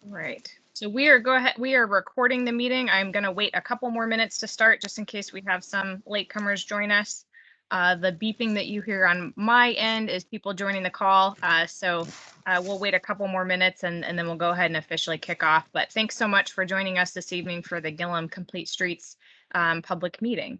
Right. So we are recording the meeting. I'm going to wait a couple more minutes to start just in case we have some latecomers join us. The beeping that you hear on my end is people joining the call. So we'll wait a couple more minutes and then we'll go ahead and officially kick off. But thanks so much for joining us this evening for the Gillham Complete Streets public meeting.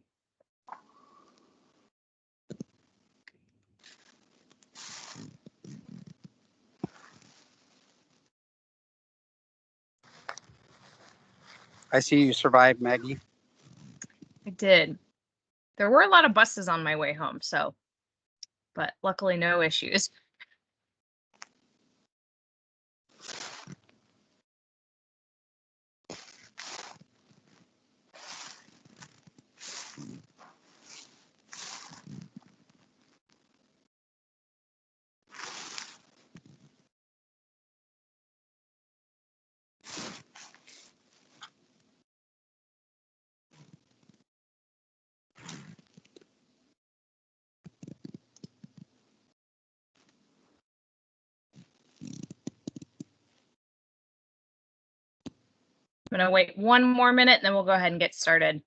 I see you survived, Maggie. I did. There were a lot of buses on my way home, but luckily no issues. I'm going to wait one more minute and then we'll go ahead and get started.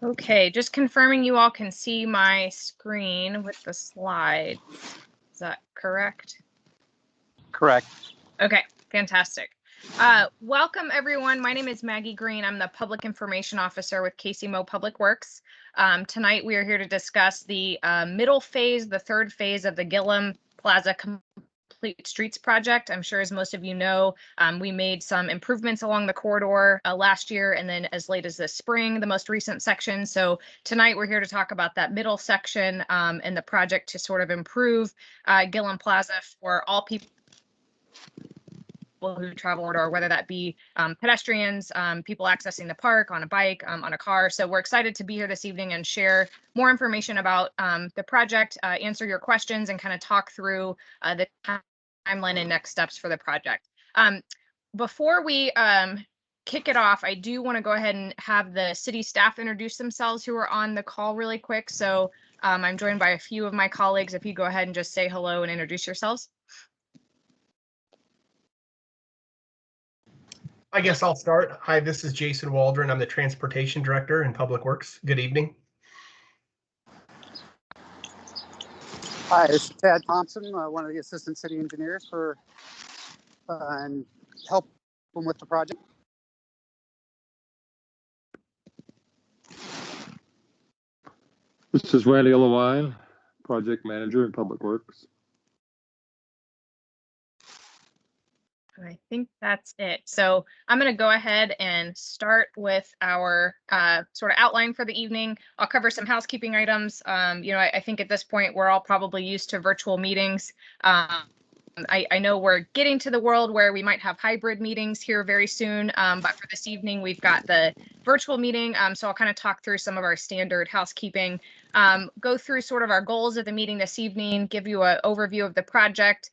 Okay, just confirming you all can see my screen with the slides. Is that correct? Correct. Okay, fantastic. Welcome everyone. My name is Maggie Green. I'm the Public Information Officer with Casey Mo Public Works. Tonight we are here to discuss the middle phase, the third phase of the Gillham Plaza Complete Streets project. I'm sure as most of you know, we made some improvements along the corridor last year and then as late as this spring, the most recent section. So tonight we're here to talk about that middle section and the project to sort of improve Gillham Plaza for all people who travel or whether that be pedestrians, people accessing the park on a bike, on a car. So we're excited to be here this evening and share more information about the project, answer your questions and kind of talk through the timeline and next steps for the project. Before we kick it off, I do want to go ahead and have the city staff introduce themselves who are on the call really quick. So I'm joined by a few of my colleagues. If you go ahead and just say hello and introduce yourselves. I guess I'll start. Hi, this is Jason Waldron. I'm the Transportation Director in Public Works. Good evening. Hi, this is Tad Thompson, one of the Assistant City Engineers for and help them with the project. This is Randy Lewine, Project Manager in Public Works. I think that's it. So I'm going to go ahead and start with our sort of outline for the evening. I'll cover some housekeeping items. I think at this point we're all probably used to virtual meetings. I know we're getting to the world where we might have hybrid meetings here very soon, but for this evening we've got the virtual meeting. So I'll kind of talk through some of our standard housekeeping, go through sort of our goals of the meeting this evening, give you an overview of the project,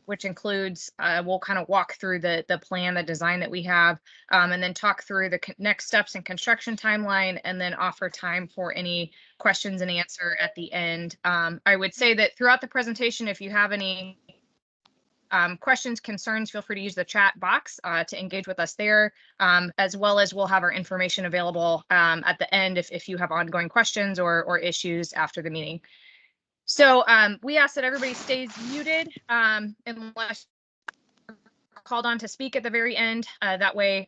which includes we'll kind of walk through the plan, the design that we have, and then talk through the next steps in construction timeline, and then offer time for any questions and answer at the end. I would say that throughout the presentation, if you have any questions, concerns, feel free to use the chat box to engage with us there, as well as we'll have our information available at the end if you have ongoing questions or issues after the meeting. So we ask that everybody stays muted unless called on to speak at the very end. That way,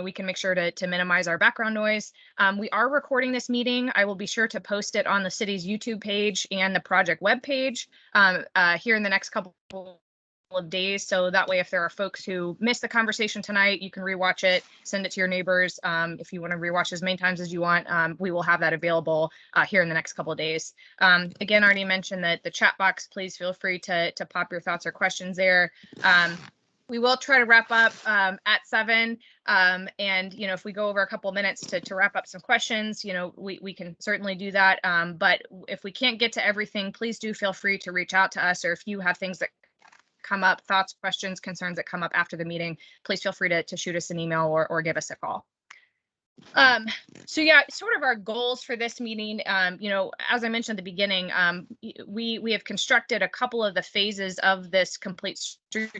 we can make sure to minimize our background noise. We are recording this meeting. I will be sure to post it on the city's YouTube page and the project webpage here in the next couple of days. So that way, if there are folks who missed the conversation tonight, you can rewatch it, send it to your neighbors. If you want to rewatch as many times as you want, we will have that available here in the next couple of days. Again, I already mentioned that the chat box, please feel free to pop your thoughts or questions there. We will try to wrap up at 7. And, if we go over a couple of minutes to wrap up some questions, we can certainly do that. But if we can't get to everything, please do feel free to reach out to us, or if you have things that come up, thoughts, questions, concerns that come up after the meeting, please feel free to shoot us an email or give us a call. So yeah, sort of our goals for this meeting, as I mentioned at the beginning, we have constructed a couple of the phases of this complete street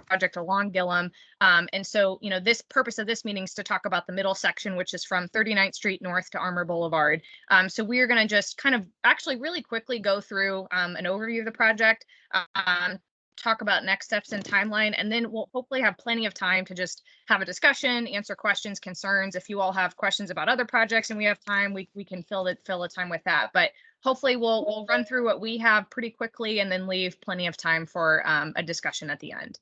project along Gillham. And so, this purpose of this meeting is to talk about the middle section, which is from 39th Street North to Armour Boulevard. So we're going to just kind of actually really quickly go through an overview of the project, talk about next steps and timeline, and then we'll hopefully have plenty of time to just have a discussion, answer questions, concerns. If you all have questions about other projects and we have time, we can fill the time with that. But hopefully we'll run through what we have pretty quickly and then leave plenty of time for a discussion at the end.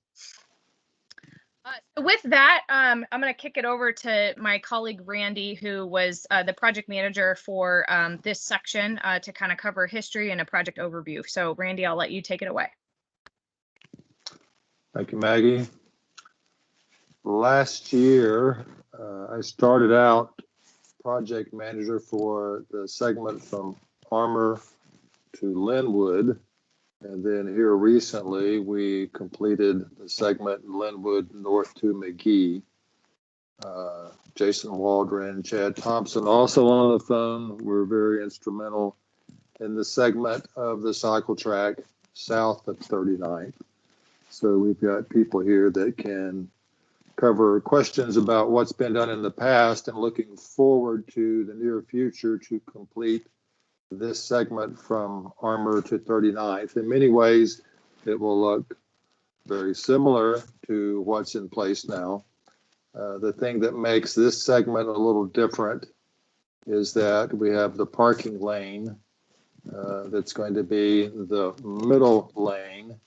So with that, I'm going to kick it over to my colleague Randy, who was the project manager for this section, to kind of cover history and a project overview. So Randy, I'll let you take it away. Thank you, Maggie. Last year, I started out project manager for the segment from Armour to Linwood. And then here recently, we completed the segment Linwood north to McGee. Jason Waldron, Chad Thompson, also on the phone, were very instrumental in the segment of the cycle track south of 39th. So we've got people here that can cover questions about what's been done in the past and looking forward to the near future to complete this segment from Armour to 39th. In many ways, it will look very similar to what's in place now. The thing that makes this segment a little different is that we have the parking lane that's going to be the middle lane.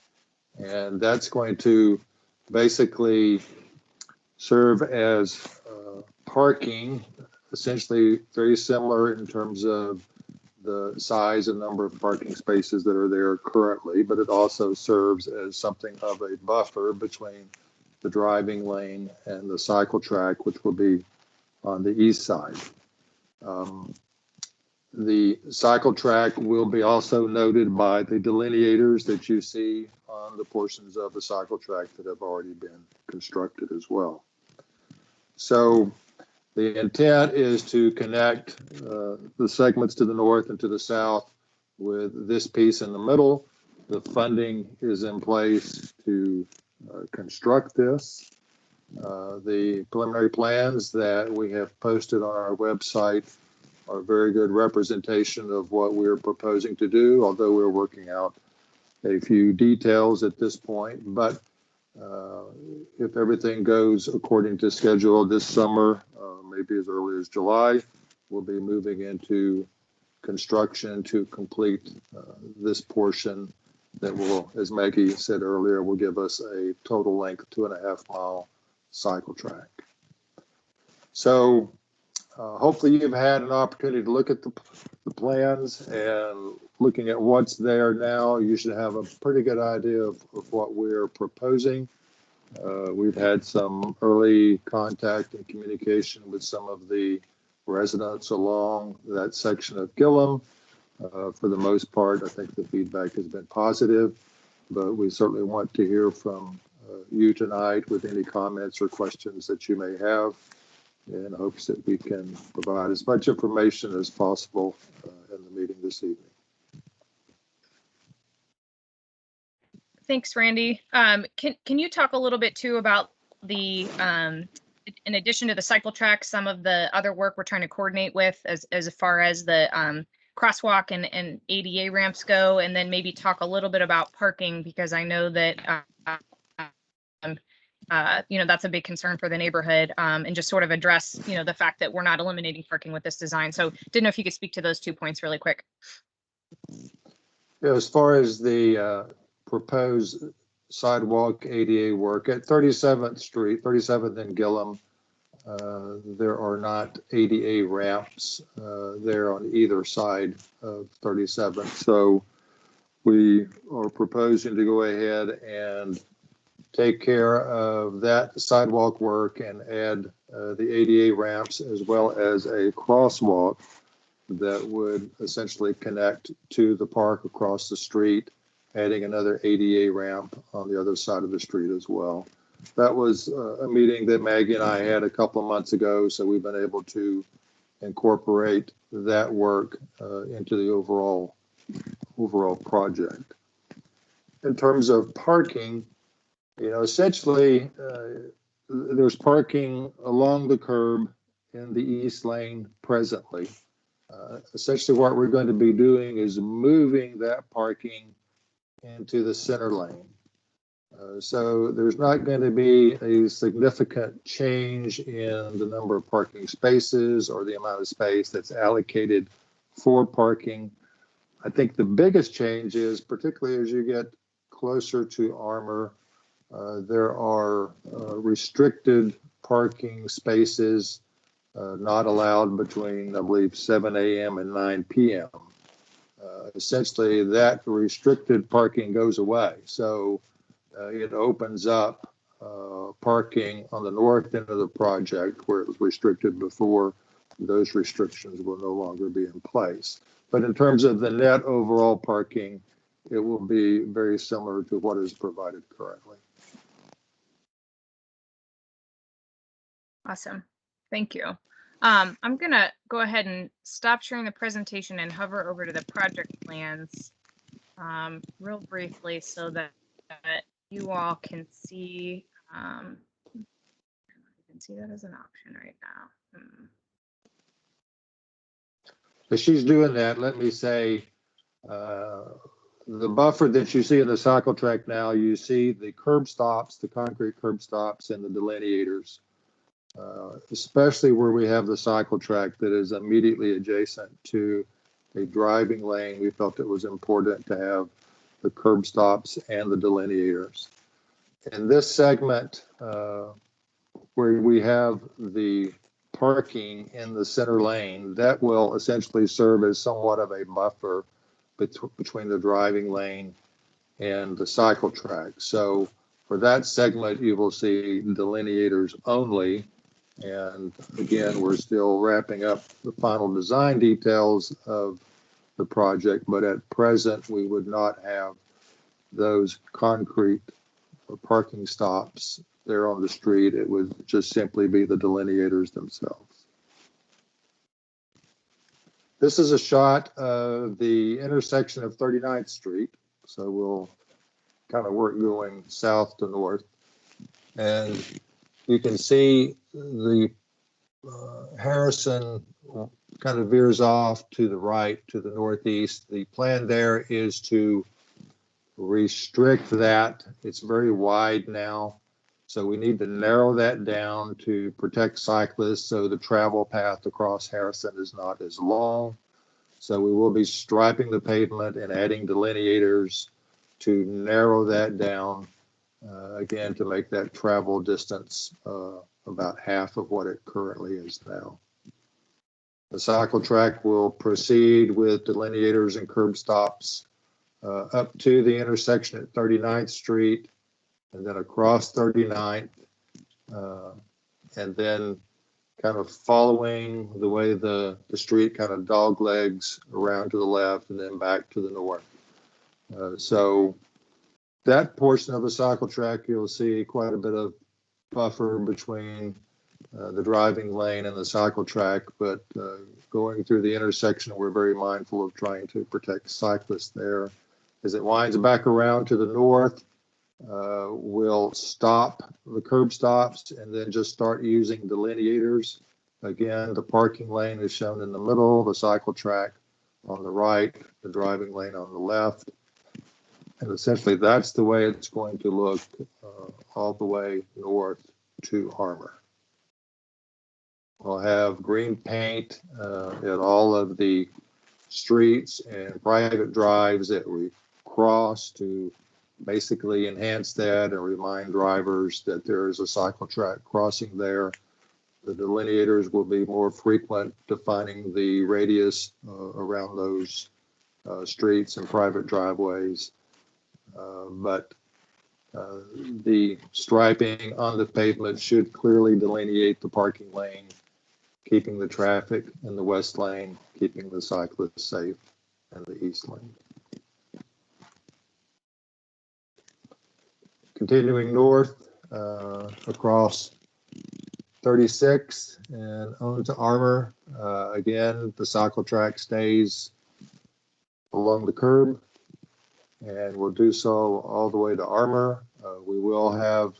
And that's going to basically serve as parking, essentially very similar in terms of the size and number of parking spaces that are there currently, but it also serves as something of a buffer between the driving lane and the cycle track, which will be on the east side. The cycle track will be also noted by the delineators that you see on the portions of the cycle track that have already been constructed as well. So the intent is to connect the segments to the north and to the south with this piece in the middle. The funding is in place to construct this. The preliminary plans that we have posted on our website are a very good representation of what we're proposing to do, although we're working out a few details at this point. But if everything goes according to schedule this summer, maybe as early as July, we'll be moving into construction to complete this portion that will, as Maggie said earlier, will give us a total length 2.5 mile cycle track. So hopefully you've had an opportunity to look at the plans, and looking at what's there now, you should have a pretty good idea of what we're proposing. We've had some early contact and communication with some of the residents along that section of Gillham. For the most part, I think the feedback has been positive, but we certainly want to hear from you tonight with any comments or questions that you may have, in hopes that we can provide as much information as possible in the meeting this evening. Thanks, Randy. Can you talk a little bit too about the, in addition to the cycle track, some of the other work we're trying to coordinate with as far as the crosswalk and ADA ramps go, and then maybe talk a little bit about parking, because I know that that's a big concern for the neighborhood, and just sort of address, the fact that we're not eliminating parking with this design. So didn't know if you could speak to those 2 points really quick. Yeah, as far as the proposed sidewalk ADA work at 37th and Gillham, there are not ADA ramps there on either side of 37th. So we are proposing to go ahead and take care of that sidewalk work and add the ADA ramps as well as a crosswalk that would essentially connect to the park across the street, adding another ADA ramp on the other side of the street as well. That was a meeting that Maggie and I had a couple of months ago, so we've been able to incorporate that work into the overall project. In terms of parking, essentially there's parking along the curb in the east lane presently. Essentially what we're going to be doing is moving that parking into the center lane. So there's not going to be a significant change in the number of parking spaces or the amount of space that's allocated for parking. I think the biggest change is, particularly as you get closer to Armour, there are restricted parking spaces not allowed between, I believe, 7 a.m. and 9 p.m. Essentially, that restricted parking goes away. So it opens up parking on the north end of the project where it was restricted before. Those restrictions will no longer be in place. But in terms of the net overall parking, it will be very similar to what is provided currently. Awesome. Thank you. I'm going to go ahead and stop sharing the presentation and hover over to the project plans real briefly so that you all can see. You can see that as an option right now. As she's doing that, let me say, the buffer that you see in the cycle track now, you see the curb stops, the concrete curb stops and the delineators, especially where we have the cycle track that is immediately adjacent to a driving lane. We felt it was important to have the curb stops and the delineators. In this segment, where we have the parking in the center lane, that will essentially serve as somewhat of a buffer between the driving lane and the cycle track. So for that segment, you will see delineators only. And again, we're still wrapping up the final design details of the project, but at present, we would not have those concrete parking stops there on the street. It would just simply be the delineators themselves. This is a shot of the intersection of 39th Street. So we'll kind of work going south to north. And you can see the Harrison kind of veers off to the right, to the northeast. The plan there is to restrict that. It's very wide now. So we need to narrow that down to protect cyclists so the travel path across Harrison is not as long. So we will be striping the pavement and adding delineators to narrow that down, again, to make that travel distance about half of what it currently is now. The cycle track will proceed with delineators and curb stops up to the intersection at 39th Street, and then across 39th, and then kind of following the way the street kind of dog legs around to the left and then back to the north. So that portion of the cycle track, you'll see quite a bit of buffer between the driving lane and the cycle track, but going through the intersection, we're very mindful of trying to protect cyclists there. As it winds back around to the north, we'll stop the curb stops and then just start using delineators. Again, the parking lane is shown in the middle, the cycle track on the right, the driving lane on the left. And essentially, that's the way it's going to look all the way north to Armour. We'll have green paint at all of the streets and private drives that we cross to basically enhance that and remind drivers that there is a cycle track crossing there. The delineators will be more frequent, defining the radius around those streets and private driveways. But the striping on the pavement should clearly delineate the parking lane, keeping the traffic in the west lane, keeping the cyclists safe in the east lane. Continuing north across 36 and on to Armour. Again, the cycle track stays along the curb, and we'll do so all the way to Armour. We will have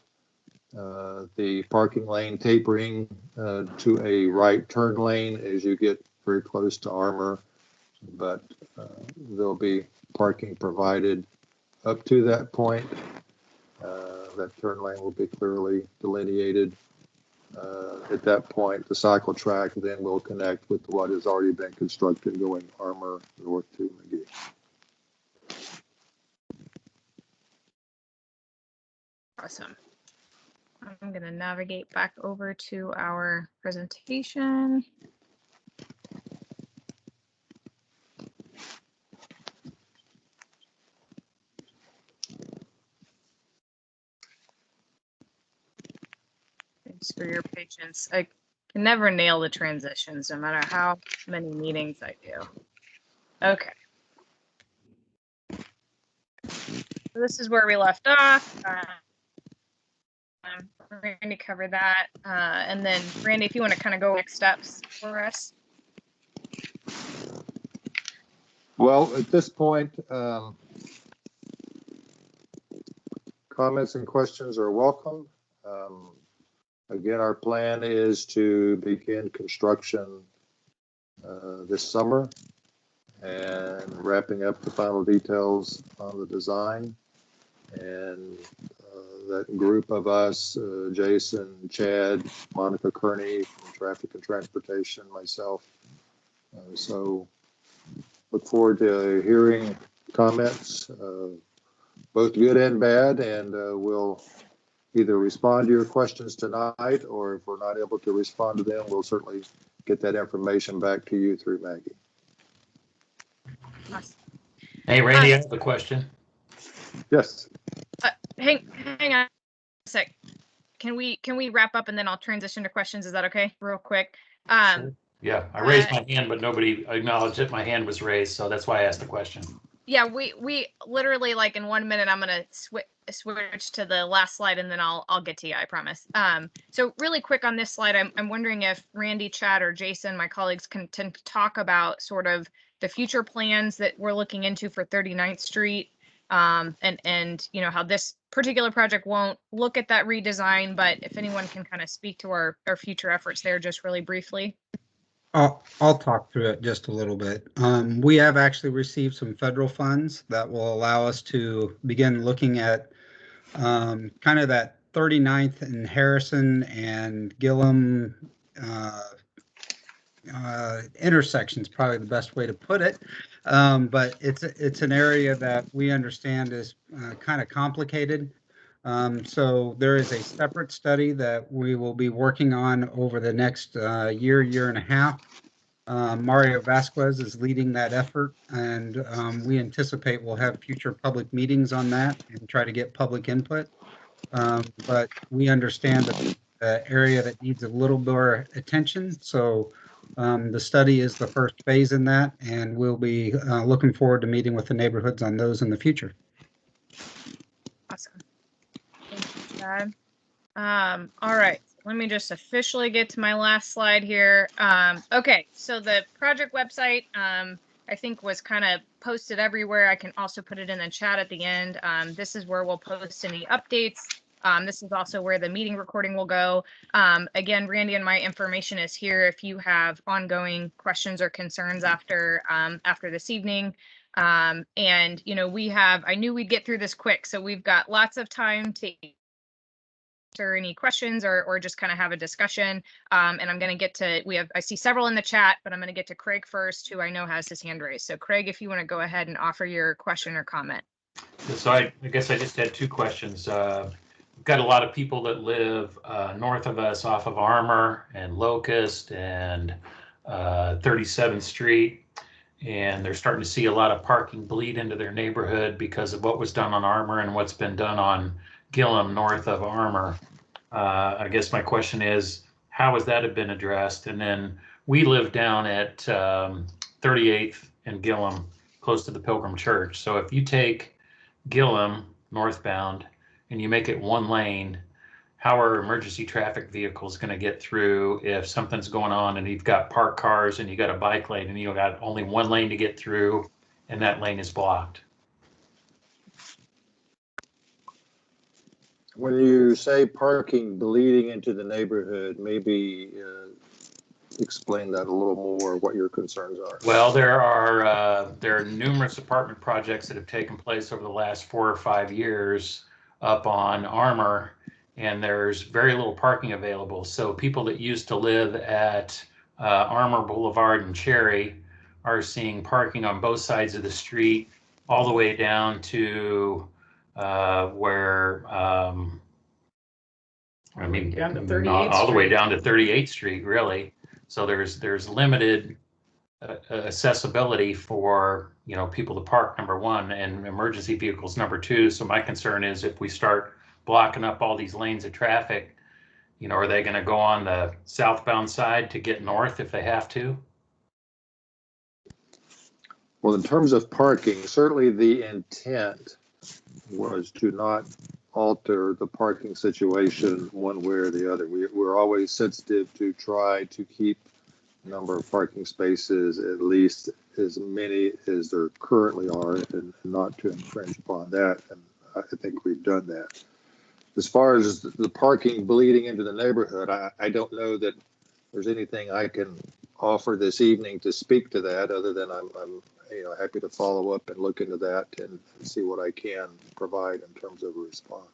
the parking lane tapering to a right turn lane as you get very close to Armour, but there'll be parking provided up to that point. That turn lane will be clearly delineated. At that point, the cycle track then will connect with what has already been constructed going Armour north to McGee. Awesome. I'm going to navigate back over to our presentation. Thanks for your patience. I can never nail the transitions, no matter how many meetings I do. Okay. So this is where we left off. Randy covered that. And then, Randy, if you want to kind of go next steps for us. Well, at this point, comments and questions are welcome. Again, our plan is to begin construction this summer and wrapping up the final details on the design. And that group of us, Jason, Chad, Monica Kearney from Traffic and Transportation, myself. So look forward to hearing comments, both good and bad, and we'll either respond to your questions tonight, or if we're not able to respond to them, we'll certainly get that information back to you through Maggie. Awesome. Hey, Randy, I have a question. Yes. Hang on a sec. Can we wrap up and then I'll transition to questions? Is that okay? Real quick. Sure. Yeah, I raised my hand, but nobody acknowledged that my hand was raised, so that's why I asked the question. Yeah, we literally, like, in 1 minute I'm gonna switch to the last slide and then I'll get to you, I promise. So really quick on this slide, I'm wondering if Randy, Chad, or Jason, my colleagues, can talk about sort of the future plans that we're looking into for 39th Street, and you know, how this particular project won't look at that redesign, but if anyone can kind of speak to our future efforts there just really briefly. I'll talk through it just a little bit. We have actually received some federal funds that will allow us to begin looking at kind of that 39th and Harrison and Gillham intersection is probably the best way to put it. But it's an area that we understand is kind of complicated. So there is a separate study that we will be working on over the next year and a half. Mario Vasquez is leading that effort, and we anticipate we'll have future public meetings on that and try to get public input. But we understand that the area that needs a little more attention. So the study is the first phase in that, and we'll be looking forward to meeting with the neighborhoods on those in the future. Awesome. Thank you, Chad. All right, let me just officially get to my last slide here. Okay, so the project website, I think, was kind of posted everywhere. I can also put it in the chat at the end. This is where we'll post any updates. This is also where the meeting recording will go. Again, Randy and my information is here if you have ongoing questions or concerns after this evening. And, you know, I knew we'd get through this quick, so we've got lots of time to answer any questions or just kind of have a discussion. And I'm going to get to, I see several in the chat, but I'm going to get to Craig first, who I know has his hand raised. So Craig, if you want to go ahead and offer your question or comment. So I guess I just had two questions. We've got a lot of people that live north of us off of Armour and Locust and 37th Street. And they're starting to see a lot of parking bleed into their neighborhood because of what was done on Armour and what's been done on Gillham north of Armour. I guess my question is, how has that been addressed? And then we live down at 38th and Gillham, close to the Pilgrim Church. So if you take Gillham northbound and you make it one lane, how are emergency traffic vehicles going to get through if something's going on and you've got parked cars and you got a bike lane and you got only one lane to get through and that lane is blocked? When you say parking bleeding into the neighborhood, maybe explain that a little more, what your concerns are. Well, there are numerous apartment projects that have taken place over the last 4 or 5 years up on Armour, and there's very little parking available. So people that used to live at Armour Boulevard and Cherry are seeing parking on both sides of the street, all the way down to where down to 38th all the way Street. down to 38th Street, really. So there's limited accessibility for, you know, people to park, number one, and emergency vehicles, number two. So my concern is if we start blocking up all these lanes of traffic, you know, are they going to go on the southbound side to get north if they have to? Well, in terms of parking, certainly the intent was to not alter the parking situation one way or the other. We're always sensitive to try to keep the number of parking spaces at least as many as there currently are and not to infringe upon that. And I think we've done that. As far as the parking bleeding into the neighborhood, I don't know that there's anything I can offer this evening to speak to that, other than I'm happy to follow up and look into that and see what I can provide in terms of a response.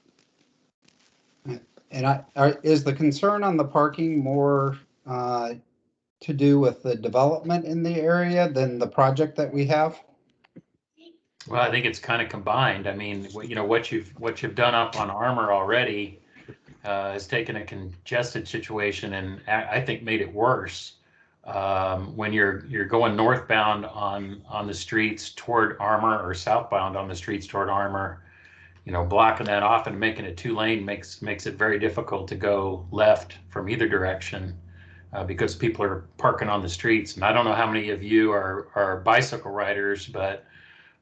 And is the concern on the parking more to do with the development in the area than the project that we have? Well, I think it's kind of combined. I mean, you know, what you've done up on Armour already has taken a congested situation and I think made it worse. When you're going northbound on the streets toward Armour or southbound on the streets toward Armour, you know, blocking that off and making it 2-lane makes it very difficult to go left from either direction because people are parking on the streets. And I don't know how many of you are bicycle riders, but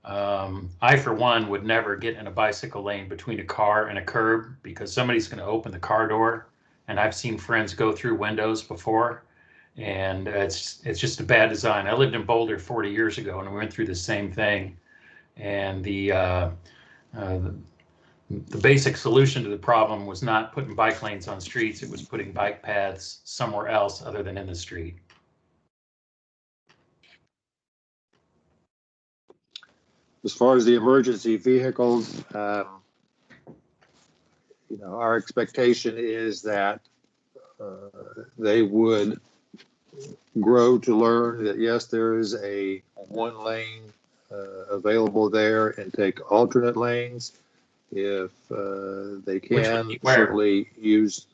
I, for one, would never get in a bicycle lane between a car and a curb because somebody's going to open the car door. And I've seen friends go through windows before, and it's just a bad design. I lived in Boulder 40 years ago, and we went through the same thing. And the basic solution to the problem was not putting bike lanes on streets. It was putting bike paths somewhere else other than in the street. As far as the emergency vehicles, our expectation is that they would grow to learn that, yes, there is a one lane available there and take alternate lanes if they can. Certainly use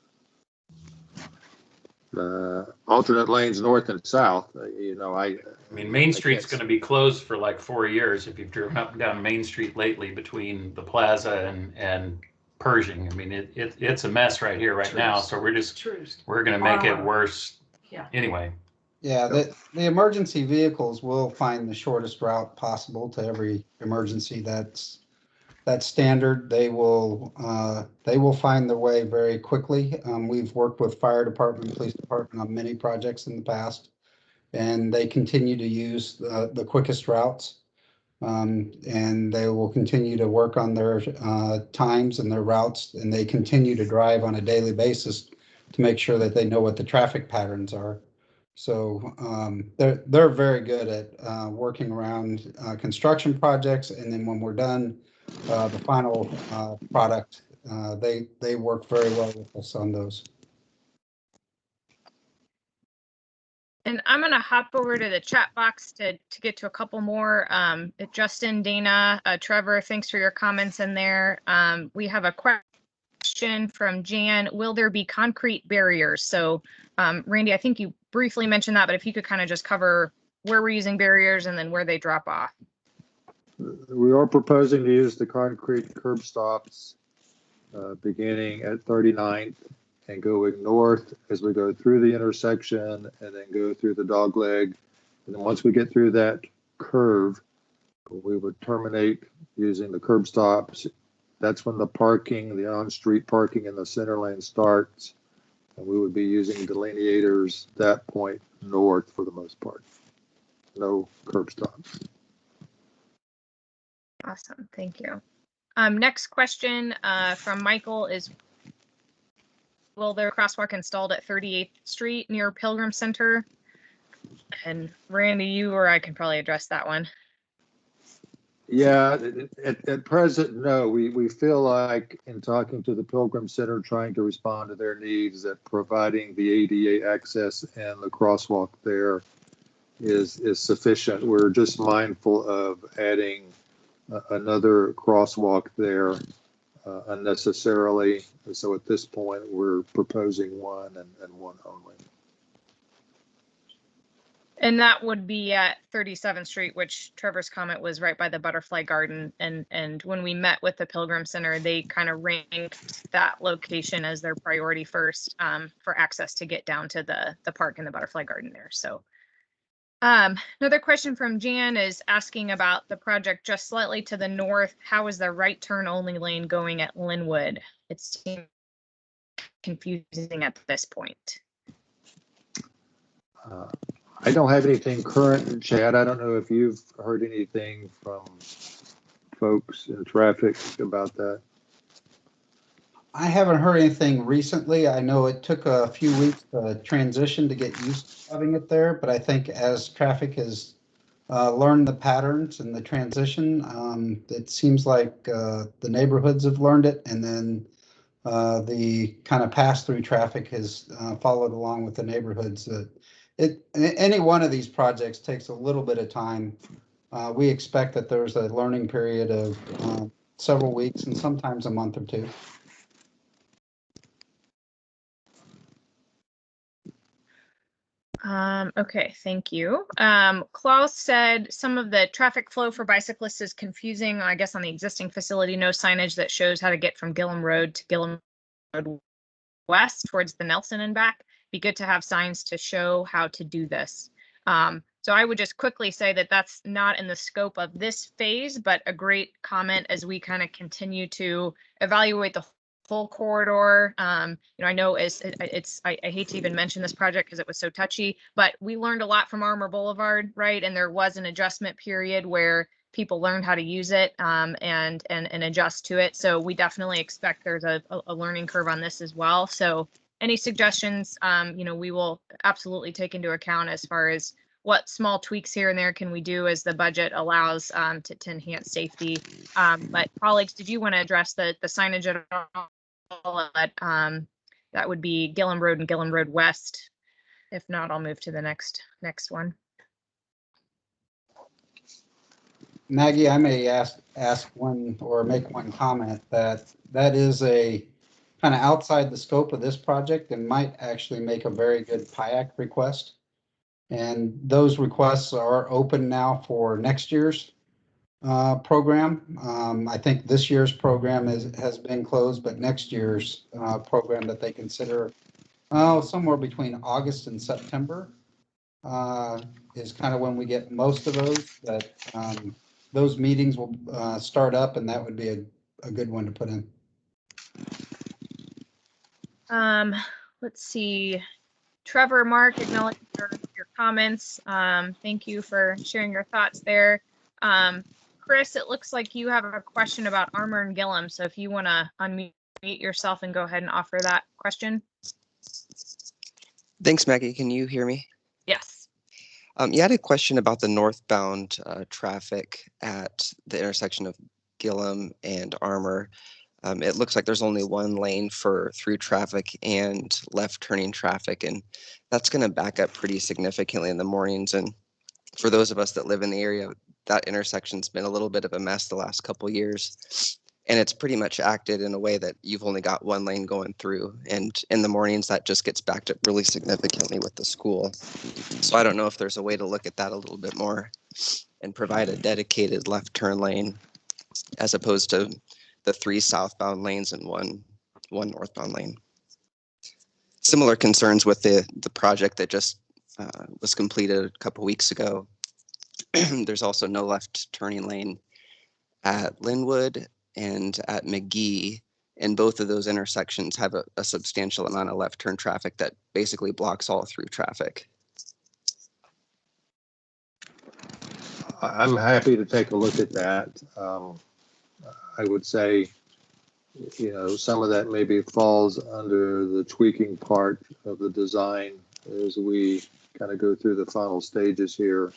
alternate lanes north and south. I mean, Main Street's going to be closed for like 4 years if you've driven up and down Main Street lately between the plaza and Pershing. I mean, it's a mess right here right now. So we're going to make it worse. Yeah. Anyway. Yeah, the emergency vehicles will find the shortest route possible to every emergency. That's standard. They will find their way very quickly. We've worked with fire department, police department on many projects in the past, and they continue to use the quickest routes. And they will continue to work on their times and their routes, and they continue to drive on a daily basis to make sure that they know what the traffic patterns are. So they're very good at working around construction projects, and then when we're done, the final product, they work very well with us on those. And I'm going to hop over to the chat box to get to a couple more. Justin, Dana, Trevor, thanks for your comments in there. We have a question from Jan. Will there be concrete barriers? So, Randy, I think you briefly mentioned that, but if you could kind of just cover where we're using barriers and then where they drop off. We are proposing to use the concrete curb stops beginning at 39th and going north as we go through the intersection and then go through the dog leg. And then once we get through that curve, we would terminate using the curb stops. That's when the parking, the on-street parking in the center lane starts. And we would be using delineators that point north for the most part. No curb stops. Awesome. Thank you. Next question from Michael is, will there crosswalk installed at 38th Street near Pilgrim Center? And Randy, you or I can probably address that one. Yeah, at present, no. We feel like in talking to the Pilgrim Center, trying to respond to their needs, that providing the ADA access and the crosswalk there is sufficient. We're just mindful of adding another crosswalk there unnecessarily. So at this point, we're proposing one and one only. And that would be at 37th Street, which Trevor's comment was right by the Butterfly Garden. And when we met with the Pilgrim Center, they kind of ranked that location as their priority first for access to get down to the park and the Butterfly Garden there. So another question from Jan is asking about the project just slightly to the north. How is the right turn only lane going at Linwood? It seems confusing at this point. I don't have anything current, Chad. I don't know if you've heard anything from folks in traffic about that. I haven't heard anything recently. I know it took a few weeks to transition to get used to having it there, but I think as traffic has learned the patterns and the transition, it seems like the neighborhoods have learned it, and then the kind of pass-through traffic has followed along with the neighborhoods. Any one of these projects takes a little bit of time. We expect that there's a learning period of several weeks and sometimes a month or two. Okay, thank you. Klaus said some of the traffic flow for bicyclists is confusing. I guess on the existing facility, no signage that shows how to get from Gillham Road to Gillham Road West towards the Nelson and back. Be good to have signs to show how to do this. So I would just quickly say that that's not in the scope of this phase, but a great comment as we kind of continue to evaluate the full corridor. I know I hate to even mention this project because it was so touchy, but we learned a lot from Armour Boulevard, right? And there was an adjustment period where people learned how to use it and adjust to it. So we definitely expect there's a learning curve on this as well. So any suggestions, we will absolutely take into account as far as what small tweaks here and there can we do as the budget allows to enhance safety. But colleagues, did you want to address the signage at all? That would be Gillham Road and Gillham Road West. If not, I'll move to the next one. Maggie, I may ask one or make one comment that is a kind of outside the scope of this project and might actually make a very good PIAC request. And those requests are open now for next year's program. I think this year's program has been closed, but next year's program that they consider somewhere between August and September is kind of when we get most of those. That those meetings will start up, and that would be a good one to put in. Let's see. Trevor, Mark, acknowledge your comments. Thank you for sharing your thoughts there. Chris, it looks like you have a question about Armour and Gillham. So if you want to unmute yourself and go ahead and offer that question. Thanks, Maggie. Can you hear me? Yeah. You had a question about the northbound traffic at the intersection of Gillham and Armour. It looks like there's only one lane for through traffic and left turning traffic, and that's going to back up pretty significantly in the mornings. And for those of us that live in the area, that intersection's been a little bit of a mess the last couple years. And it's pretty much acted in a way that you've only got one lane going through. And in the mornings, that just gets backed up really significantly with the school. So I don't know if there's a way to look at that a little bit more and provide a dedicated left turn lane as opposed to the 3 southbound lanes and one northbound lane. Similar concerns with the project that just was completed a couple weeks ago. There's also no left turning lane at Linwood and at McGee, and both of those intersections have a substantial amount of left turn traffic that basically blocks all through traffic. I'm happy to take a look at that. I would say, you know, some of that maybe falls under the tweaking part of the design as we kind of go through the final stages here.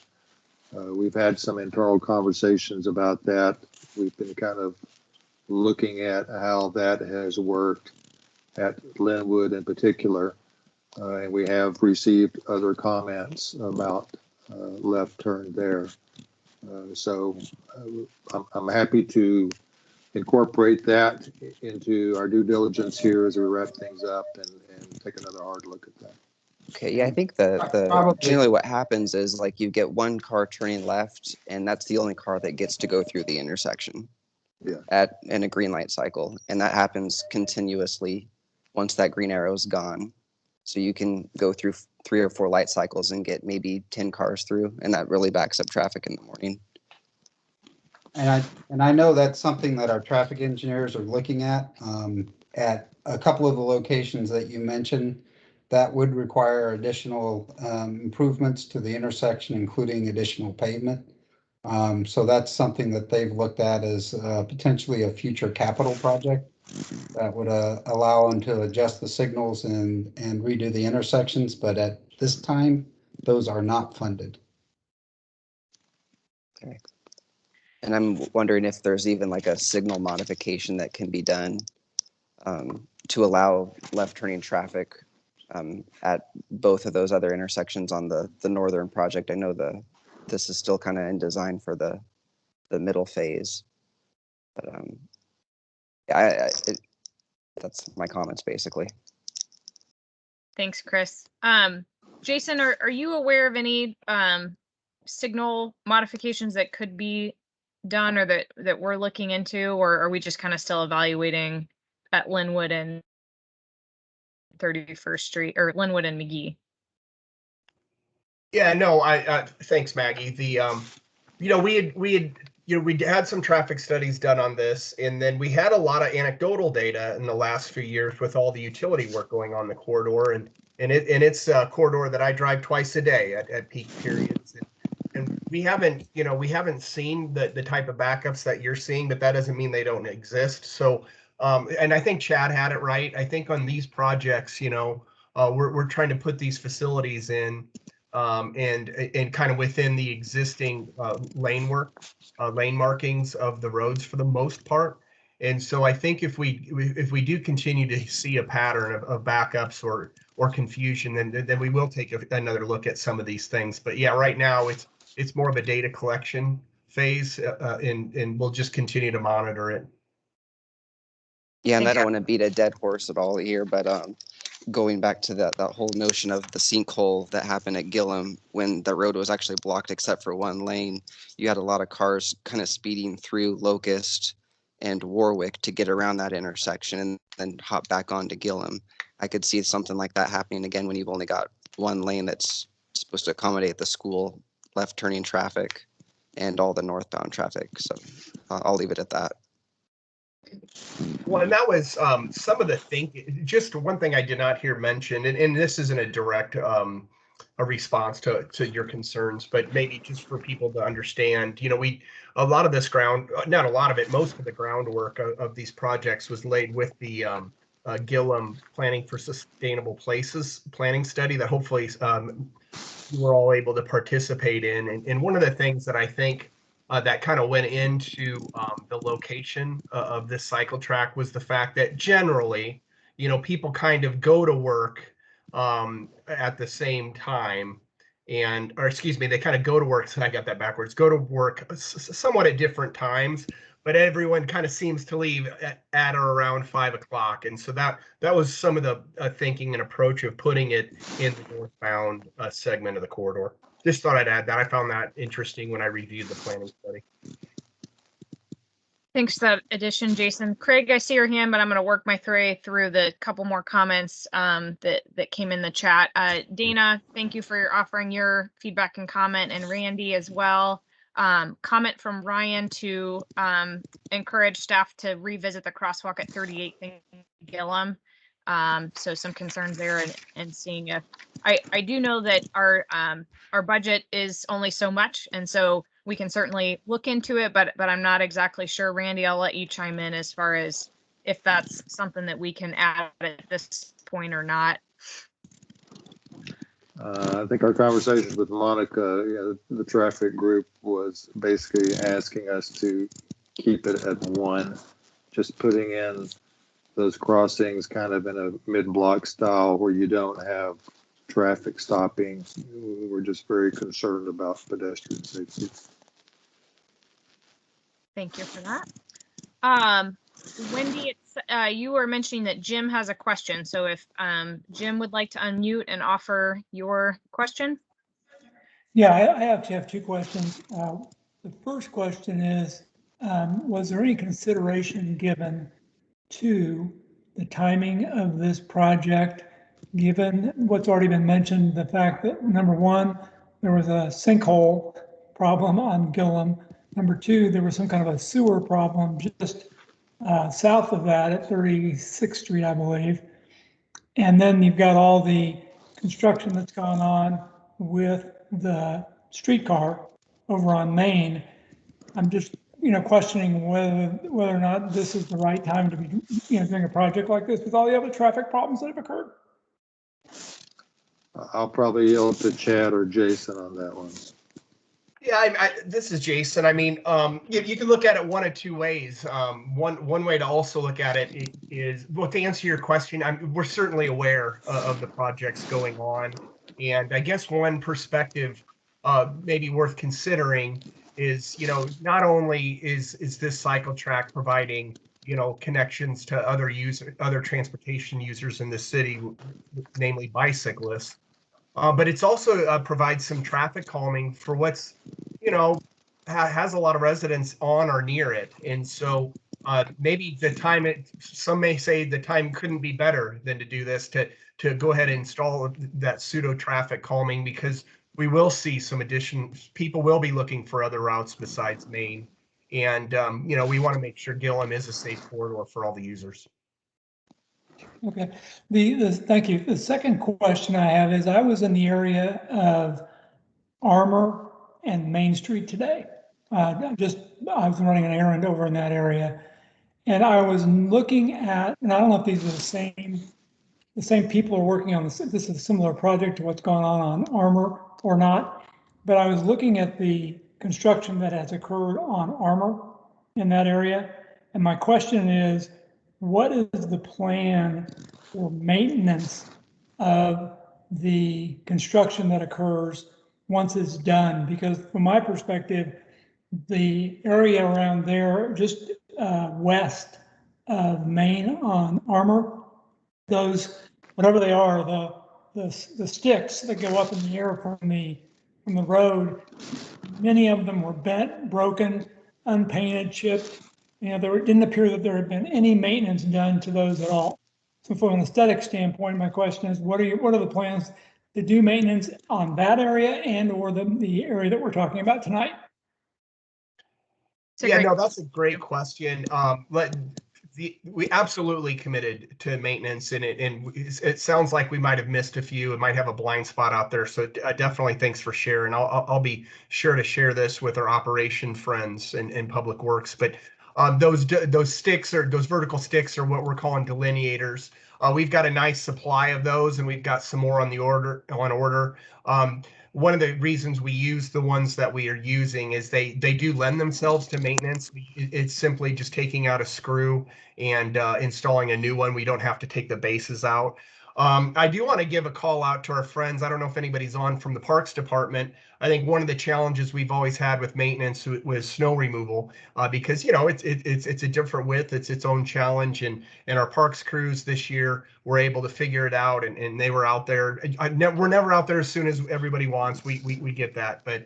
We've had some internal conversations about that. We've been kind of looking at how that has worked at Linwood in particular. And we have received other comments about left turn there. So I'm happy to incorporate that into our due diligence here as we wrap things up and take another hard look at that. Okay, yeah, I think the generally what happens is like you get one car turning left, and that's the only car that gets to go through the intersection. Yeah. In a green light cycle, and that happens continuously once that green arrow is gone. So you can go through 3 or 4 light cycles and get maybe 10 cars through, and that really backs up traffic in the morning. And I know that's something that our traffic engineers are looking at a couple of the locations that you mentioned. That would require additional improvements to the intersection, including additional pavement. So that's something that they've looked at as potentially a future capital project that would allow them to adjust the signals and redo the intersections. But at this time, those are not funded. Okay. And I'm wondering if there's even like a signal modification that can be done to allow left turning traffic at both of those other intersections on the northern project. I know this is still kind of in design for the middle phase, but that's my comments basically. Thanks, Chris. Jason, are you aware of any signal modifications that could be done or that we're looking into, or are we just kind of still evaluating at Linwood and 31st Street or Linwood and McGee? Yeah, no, I thanks, Maggie. The we had some traffic studies done on this, and then we had a lot of anecdotal data in the last few years with all the utility work going on the corridor, and it's a corridor that I drive twice a day at peak periods. And we haven't seen the type of backups that you're seeing, but that doesn't mean they don't exist. So, and I think Chad had it right. I think on these projects, we're trying to put these facilities in and kind of within the existing lane markings of the roads for the most part. And so I think if we do continue to see a pattern of backups or confusion, then we will take another look at some of these things. But yeah, right now it's more of a data collection phase, and we'll just continue to monitor it. Yeah, and I don't want to beat a dead horse at all here, but going back to that whole notion of the sinkhole that happened at Gillham when the road was actually blocked except for one lane, you had a lot of cars kind of speeding through Locust and Warwick to get around that intersection and then hop back onto Gillham. I could see something like that happening again when you've only got one lane that's supposed to accommodate the school left turning traffic and all the northbound traffic. So I'll leave it at that. Well, and that was some of the thinking. Just one thing I did not hear mentioned, and this isn't a direct a response to your concerns, but maybe just for people to understand, a lot of this not a lot of it, most of the groundwork of these projects was laid with the Gillham Planning for Sustainable Places planning study that hopefully you were all able to participate in. And one of the things that I think that kind of went into the location of this cycle track was the fact that generally, people kind of go to work at the same time, or excuse me, they kind of go to work. So I got that backwards. Go to work somewhat at different times, but everyone kind of seems to leave at or around 5 o'clock. And so that was some of the thinking and approach of putting it in the northbound segment of the corridor. Just thought I'd add that. I found that interesting when I reviewed the planning study. Thanks for that addition, Jason. Craig, I see your hand, but I'm going to work my way through the couple more comments that came in the chat. Dana, thank you for offering your feedback and comment, and Randy as well. Comment from Ryan to encourage staff to revisit the crosswalk at 38th and Gillham. So some concerns there, and seeing if I do know that our budget is only so much, and so we can certainly look into it, but I'm not exactly sure. Randy, I'll let you chime in as far as if that's something that we can add at this point or not. I think our conversation with Monica, the traffic group, was basically asking us to keep it at 1, just putting in those crossings kind of in a mid-block style where you don't have traffic stopping. We're just very concerned about pedestrian safety. Thank you for that. Wendy, you were mentioning that Jim has a question. So if Jim would like to unmute and offer your question. Yeah, I actually have 2 questions. The first question is, was there any consideration given to the timing of this project, given what's already been mentioned, the fact that, number 1, there was a sinkhole problem on Gillham. Number 2, there was some kind of a sewer problem just south of that at 36th Street, I believe. And then you've got all the construction that's gone on with the streetcar over on Main. I'm just, questioning whether or not this is the right time to be, doing a project like this with all the other traffic problems that have occurred. I'll probably yield to Chad or Jason on that one. Yeah, this is Jason. I mean, you can look at it one of 2 ways. One way to also look at it is, well, to answer your question, we're certainly aware of the projects going on, and I guess one perspective maybe worth considering is, not only is this cycle track providing, connections to other transportation users in the city, namely bicyclists, but it's also provides some traffic calming for what's, has a lot of residents on or near it. And so maybe some may say the time couldn't be better than to do this, to go ahead and install that pseudo traffic calming, because we will see some people will be looking for other routes besides Main. And, we want to make sure Gillham is a safe corridor for all the users. Okay, thank you. The second question I have is, I was in the area of Armour and Main Street today. I was running an errand over in that area, and I was looking at, and I don't know if these are the same people are working on this. This is a similar project to what's going on Armour or not, but I was looking at the construction that has occurred on Armour in that area, and my question is, what is the plan for maintenance of the construction that occurs once it's done? Because from my perspective, the area around there, just west of Main on Armour, those, whatever they are, the sticks that go up in the air from the road, many of them were bent, broken, unpainted, chipped. There didn't appear that there had been any maintenance done to those at all. So from an aesthetic standpoint, my question is, what are the plans to do maintenance on that area and or the area that we're talking about tonight? That's a great question. We absolutely committed to maintenance in it, and it sounds like we might have missed a few and might have a blind spot out there. So definitely thanks for sharing. I'll be sure to share this with our operation friends and Public Works. But those sticks, or those vertical sticks, are what we're calling delineators. We've got a nice supply of those, and we've got some more on the order. One of the reasons we use the ones that we are using is they do lend themselves to maintenance. It's simply just taking out a screw and installing a new one. We don't have to take the bases out. I do want to give a call out to our friends. I don't know if anybody's on from the Parks Department. I think one of the challenges we've always had with maintenance was snow removal, because it's a different width, it's its own challenge, and our parks crews this year were able to figure it out, and they were out there. We're never out there as soon as everybody wants. We get that, but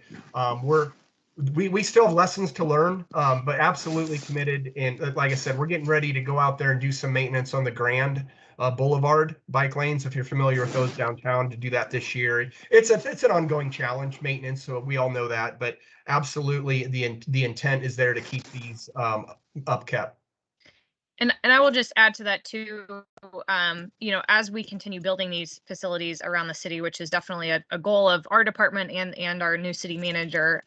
we still have lessons to learn, but absolutely committed. And like I said, we're getting ready to go out there and do some maintenance on the Grand Boulevard bike lanes, if you're familiar with those downtown, to do that this year. It's an ongoing challenge, maintenance, so we all know that, but absolutely the intent is there to keep these upkept. And I will just add to that too, as we continue building these facilities around the city, which is definitely a goal of our department and our new city manager,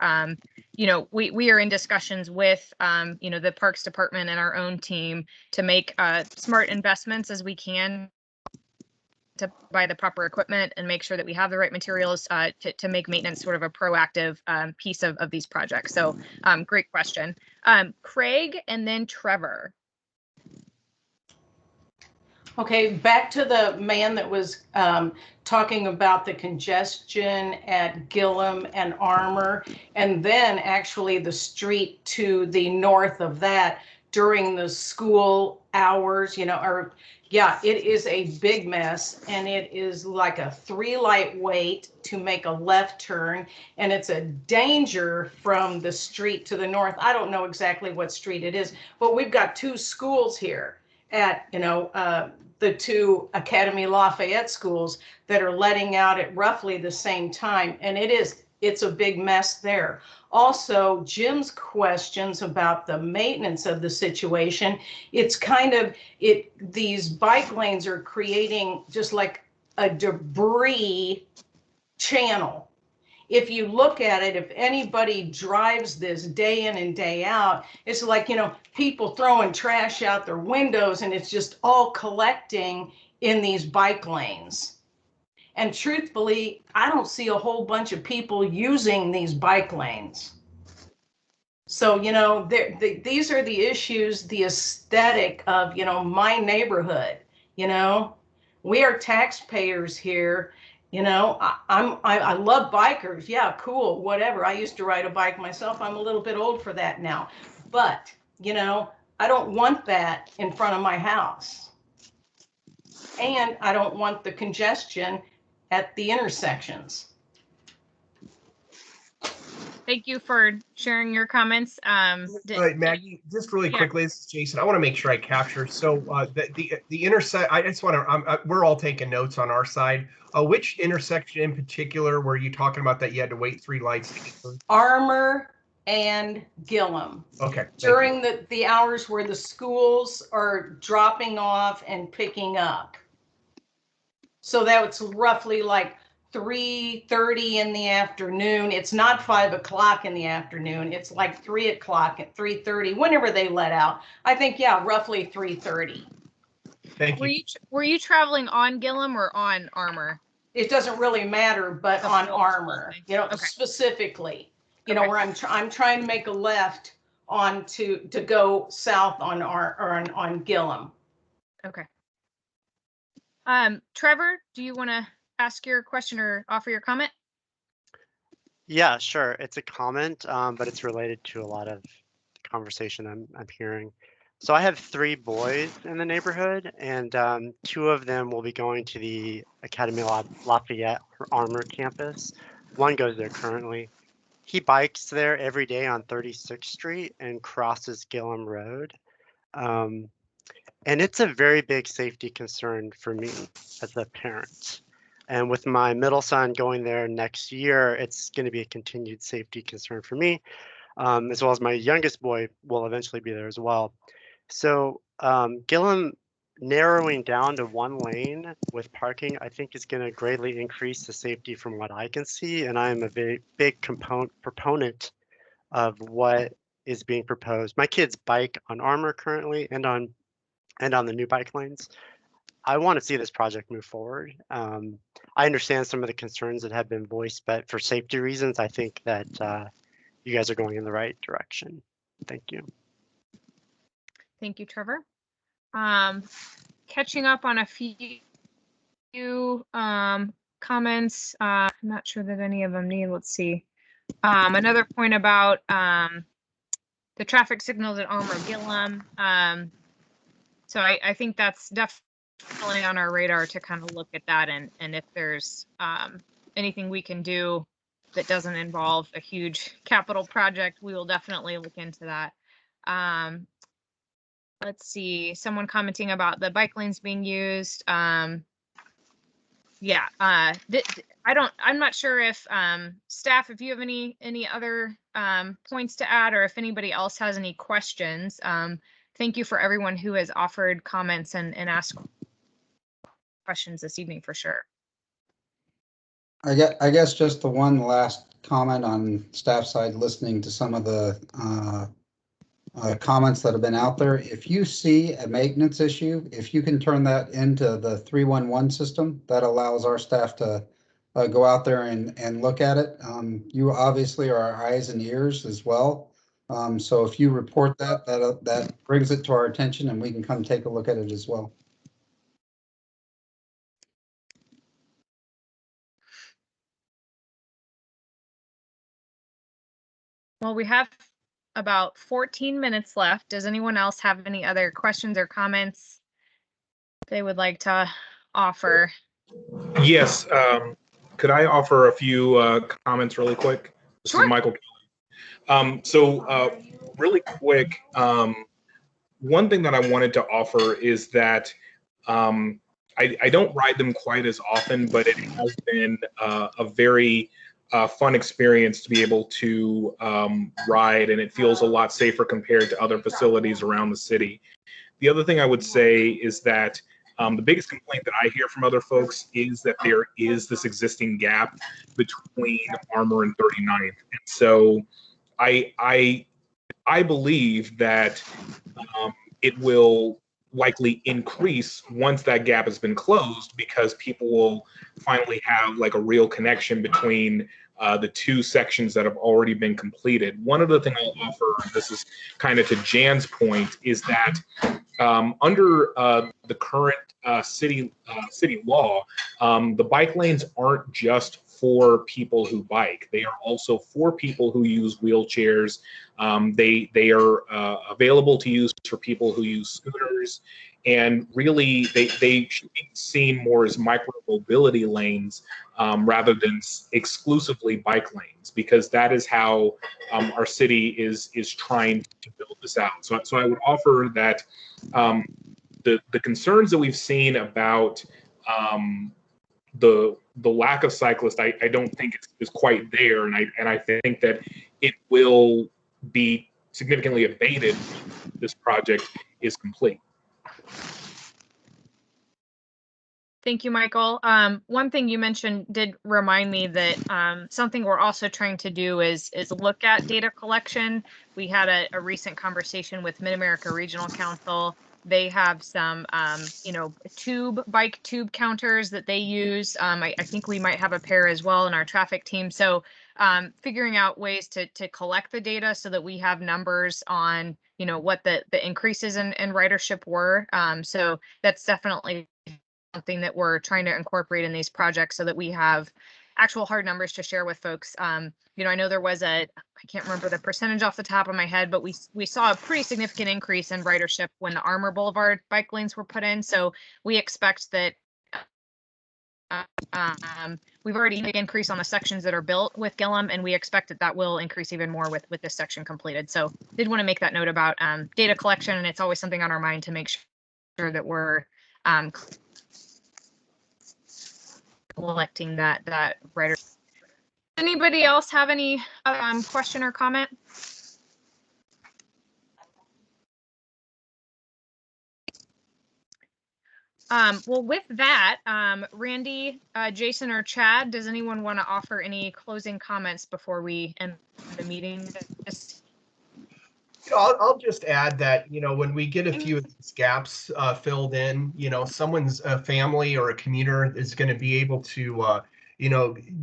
we are in discussions with, the Parks Department and our own team to make smart investments as we can to buy the proper equipment and make sure that we have the right materials to make maintenance sort of a proactive piece of these projects. So great question. Craig and then Trevor. Okay, back to the man that was talking about the congestion at Gillham and Armour, and then actually the street to the north of that during the school hours, yeah, it is a big mess, and it is like a 3-light wait to make a left turn, and it's a danger from the street to the north. I don't know exactly what street it is, but we've got 2 schools here at, the 2 Academy Lafayette schools that are letting out at roughly the same time. And it's a big mess there. Also, Jim's questions about the maintenance of the situation, it's kind of, these bike lanes are creating just like a debris channel. If you look at it, if anybody drives this day in and day out, it's like, people throwing trash out their windows, and it's just all collecting in these bike lanes. And truthfully, I don't see a whole bunch of people using these bike lanes. So, these are the issues, the aesthetic of, my neighborhood. We are taxpayers here. I love bikers. Yeah, cool, whatever. I used to ride a bike myself. I'm a little bit old for that now. But, I don't want that in front of my house. And I don't want the congestion at the intersections. Thank you for sharing your comments. Right, Maggie, just really quickly, this is Jason. I want to make sure I capture. So the intersect, I just want to, we're all taking notes on our side. Which intersection in particular were you talking about that you had to wait 3 lights to get through? Armour and Gillham. Okay. During the hours where the schools are dropping off and picking up. So that's roughly like 3:30 in the afternoon. It's not 5 o'clock in the afternoon. It's like 3 o'clock at 3:30, whenever they let out. I think, yeah, roughly 3:30. Thank you. Were you traveling on Gillham or on Armour? It doesn't really matter, but on Armour, okay. Specifically, where I'm trying to make a left on to go south on Gillham. Okay. Trevor, do you want to ask your question or offer your comment? Yeah, sure. It's a comment, but it's related to a lot of conversation I'm hearing. So I have 3 boys in the neighborhood, and 2 of them will be going to the Academy Lafayette Armour campus. 1 goes there currently. He bikes there every day on 36th Street and crosses Gillham Road. And it's a very big safety concern for me as a parent. And with my middle son going there next year, it's going to be a continued safety concern for me, as well as my youngest boy will eventually be there as well. So Gillham narrowing down to 1 lane with parking, I think, is going to greatly increase the safety from what I can see. And I'm a very big proponent of what is being proposed. My kids bike on Armour currently and on the new bike lanes. I want to see this project move forward. I understand some of the concerns that have been voiced, but for safety reasons, I think that you guys are going in the right direction. Thank you. Thank you, Trevor. Catching up on a few comments. I'm not sure that any of them need. Let's see. Another point about the traffic signals at Armour Gillham. So I think that's definitely on our radar to kind of look at that, and if there's anything we can do that doesn't involve a huge capital project, we will definitely look into that. Let's see, someone commenting about the bike lanes being used. Yeah, I'm not sure if staff, if you have any other points to add, or if anybody else has any questions. Thank you for everyone who has offered comments and asked questions this evening for sure. I guess just the one last comment on staff side, listening to some of the comments that have been out there. If you see a maintenance issue, if you can turn that into the 311 system, that allows our staff to go out there and look at it. You obviously are our eyes and ears as well. So if you report that, that brings it to our attention and we can come take a look at it as well. Well, we have about 14 minutes left. Does anyone else have any other questions or comments they would like to offer? Yes. Could I offer a few comments really quick? This Sure. is Michael Kelly. Really quick, one thing that I wanted to offer is that I don't ride them quite as often, but it has been a very fun experience to be able to ride, and it feels a lot safer compared to other facilities around the city. The other thing I would say is that the biggest complaint that I hear from other folks is that there is this existing gap between Armour and 39th. And so I believe that it will likely increase once that gap has been closed, because people will finally have like a real connection between the two sections that have already been completed. One other thing I'll offer, this is kind of to Jan's point, is that under the current city law, the bike lanes aren't just for people who bike. They are also for people who use wheelchairs. They are available to use for people who use scooters, and really they should be seen more as micro mobility lanes rather than exclusively bike lanes, because that is how our city is trying to build this out. So I would offer that the concerns that we've seen about the lack of cyclists, I don't think is quite there, and I think that it will be significantly abated when this project is complete. Thank you, Michael. One thing you mentioned did remind me that something we're also trying to do is look at data collection. We had a recent conversation with Mid-America Regional Council. They have some, bike tube counters that they use. I think we might have a pair as well in our traffic team. So figuring out ways to collect the data so that we have numbers on, what the increases in ridership were. So that's definitely something that we're trying to incorporate in these projects so that we have actual hard numbers to share with folks. I know there was I can't remember the percentage off the top of my head, but we saw a pretty significant increase in ridership when the Armour Boulevard bike lanes were put in. So we expect that we've already seen an increase on the sections that are built with Gillham, and we expect that will increase even more with this section completed. So did want to make that note about data collection, and it's always something on our mind to make sure that we're collecting that rider. Anybody else have any question or comment? Well, with that, Randy, Jason, or Chad, does anyone want to offer any closing comments before we end the meeting? I'll just add that, when we get a few of these gaps filled in, someone's family or a commuter is going to be able to,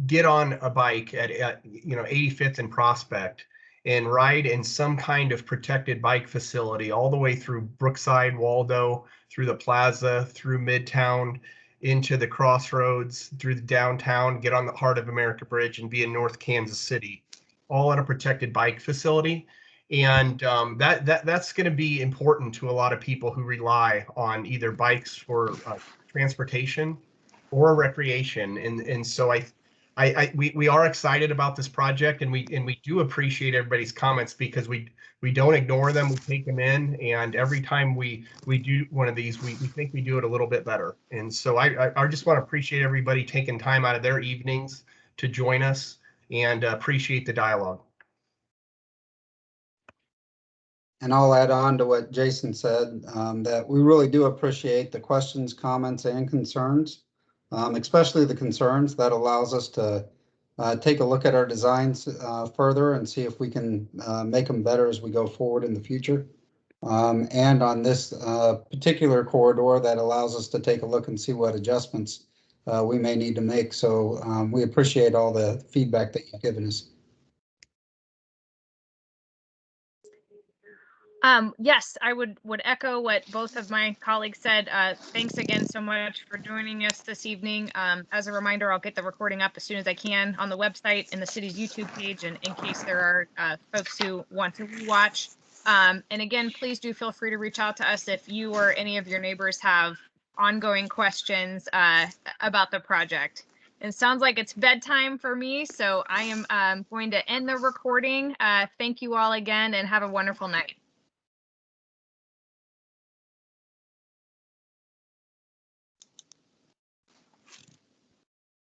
get on a bike at 85th and Prospect and ride in some kind of protected bike facility all the way through Brookside, Waldo, through the plaza, through Midtown, into the crossroads, through the downtown, get on the Heart of America Bridge and be in North Kansas City, all at a protected bike facility. And that's going to be important to a lot of people who rely on either bikes for transportation or recreation. And so we are excited about this project, and we do appreciate everybody's comments, because we don't ignore them. We take them in, and every time we do one of these, we think we do it a little bit better. And so I just want to appreciate everybody taking time out of their evenings to join us, and appreciate the dialogue. And I'll add on to what Jason said, that we really do appreciate the questions, comments, and concerns, especially the concerns. That allows us to take a look at our designs further and see if we can make them better as we go forward in the future. And on this particular corridor, that allows us to take a look and see what adjustments we may need to make. So we appreciate all the feedback that you've given us. Yes, I would echo what both of my colleagues said. Thanks again so much for joining us this evening. As a reminder, I'll get the recording up as soon as I can on the website and the city's YouTube page, and in case there are folks who want to rewatch. And again, please do feel free to reach out to us if you or any of your neighbors have ongoing questions about the project. It sounds like it's bedtime for me, so I am going to end the recording. Thank you all again, and have a wonderful night.